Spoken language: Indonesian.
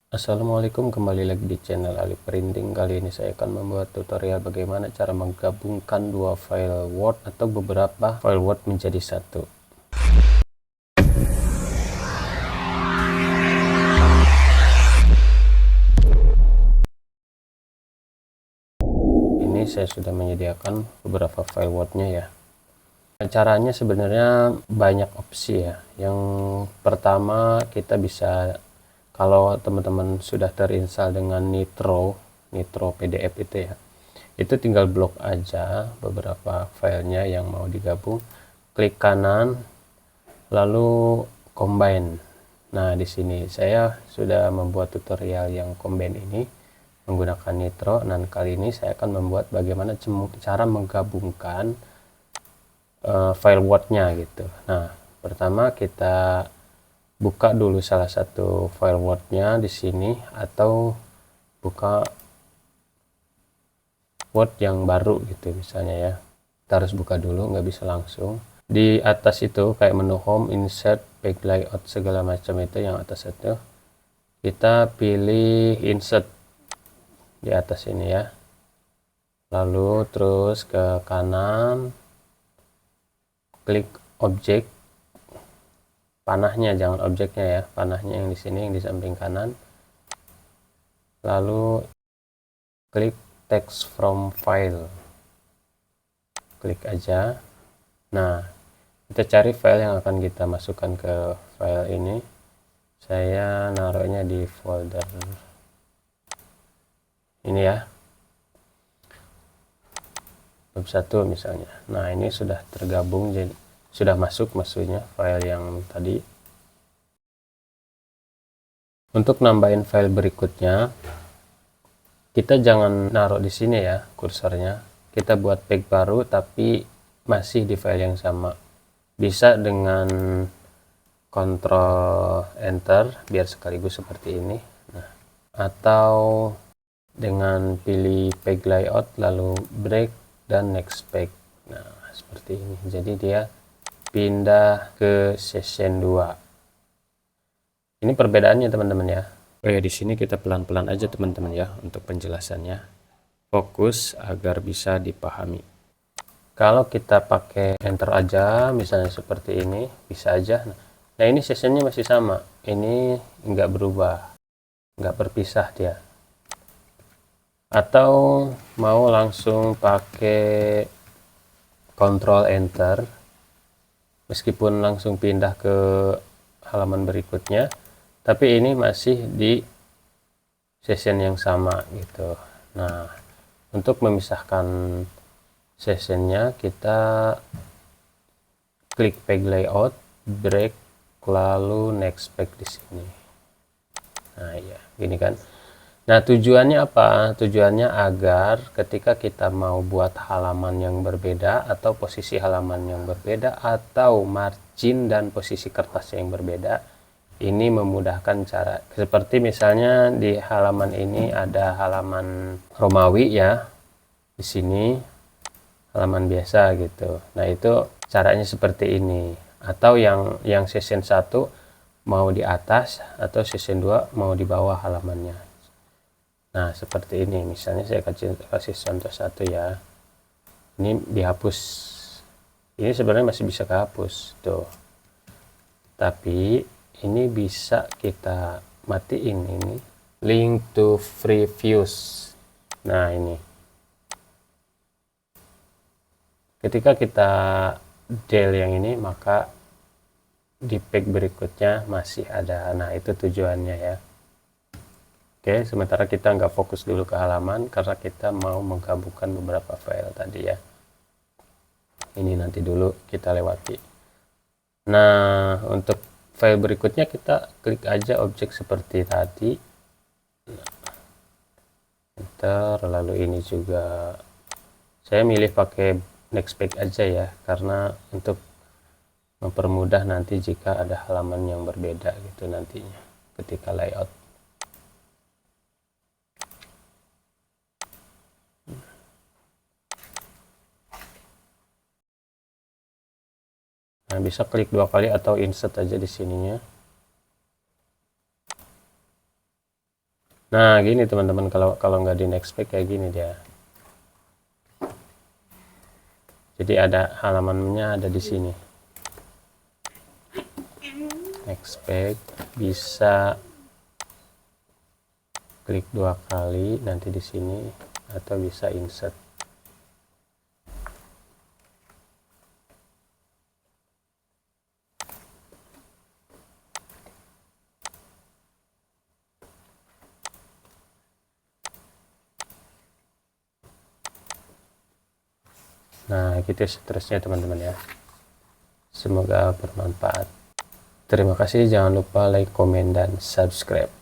Assalamualaikum, kembali lagi di channel Ali Printing. Kali ini saya akan membuat tutorial bagaimana cara menggabungkan dua file Word atau beberapa file Word menjadi satu. Ini saya sudah menyediakan beberapa file Word-nya ya. Caranya sebenarnya banyak opsi ya. Yang pertama, kita bisa, kalau teman-teman sudah terinstall dengan Nitro PDF itu ya, itu tinggal blok aja beberapa filenya yang mau digabung, klik kanan lalu combine. Nah, di sini saya sudah membuat tutorial yang combine ini menggunakan Nitro, dan kali ini saya akan membuat bagaimana cara menggabungkan file Word-nya gitu. Nah, pertama kita buka dulu salah satu file Word-nya di sini, atau buka Word yang baru gitu misalnya ya. Kita harus buka dulu, nggak bisa langsung. Di atas itu kayak menu home, insert, page layout, segala macam itu yang atas itu. Kita pilih insert di atas ini ya. Lalu terus ke kanan, klik objek, panahnya jangan objeknya ya, panahnya yang di sini yang di samping kanan. Lalu klik text from file, klik aja. Nah, kita cari file yang akan kita masukkan ke file ini. Saya naruhnya di folder ini ya, bab 1 misalnya. Nah, ini sudah tergabung, jadi sudah masuk maksudnya file yang tadi. Untuk nambahin file berikutnya, kita jangan naruh di sini ya kursornya. Kita buat page baru tapi masih di file yang sama. Bisa dengan Ctrl Enter biar sekaligus seperti ini. Nah, atau dengan pilih page layout lalu break dan next page. Nah, seperti ini. Jadi dia pindah ke session 2. Ini perbedaannya teman-teman ya. Oh ya, di sini kita pelan-pelan aja teman-teman ya untuk penjelasannya. Fokus agar bisa dipahami. Kalau kita pakai enter aja misalnya seperti ini, bisa aja. Nah, ini sessionnya masih sama. Ini nggak berubah, nggak berpisah dia. Atau mau langsung pakai Ctrl Enter, meskipun langsung pindah ke halaman berikutnya, tapi ini masih di session yang sama gitu. Nah, untuk memisahkan sessionnya kita klik page layout, break, lalu next page di sini. Nah ya, gini kan. Nah, tujuannya apa? Tujuannya agar ketika kita mau buat halaman yang berbeda, atau posisi halaman yang berbeda, atau margin dan posisi kertas yang berbeda, ini memudahkan cara. Seperti misalnya di halaman ini ada halaman Romawi ya, di sini halaman biasa gitu. Nah, itu caranya seperti ini. Atau yang session 1 mau di atas, atau session 2 mau di bawah halamannya. Nah, seperti ini. Misalnya saya kasih contoh 1 ya. Ini dihapus. Ini sebenarnya masih bisa kehapus tuh. Tapi ini bisa kita matiin ini. Link to free views. Nah, ini. Ketika kita del yang ini, maka di page berikutnya masih ada. Nah, itu tujuannya ya. Oke, sementara kita nggak fokus dulu ke halaman karena kita mau menggabungkan beberapa file tadi ya. Ini nanti dulu kita lewati. Nah, untuk file berikutnya kita klik aja objek seperti tadi. Enter, lalu ini juga saya milih pakai next page aja ya, karena untuk mempermudah nanti jika ada halaman yang berbeda gitu nantinya ketika layout. Nah, bisa klik 2 kali atau insert aja di sininya. Nah gini teman-teman, kalau nggak di Nextpack kayak gini dia. Jadi ada halamannya ada di sini. Nextpack bisa klik 2 kali nanti di sini, atau bisa insert. Nah gitu seterusnya teman-teman ya. Semoga bermanfaat. Terima kasih, jangan lupa like, komen, dan subscribe.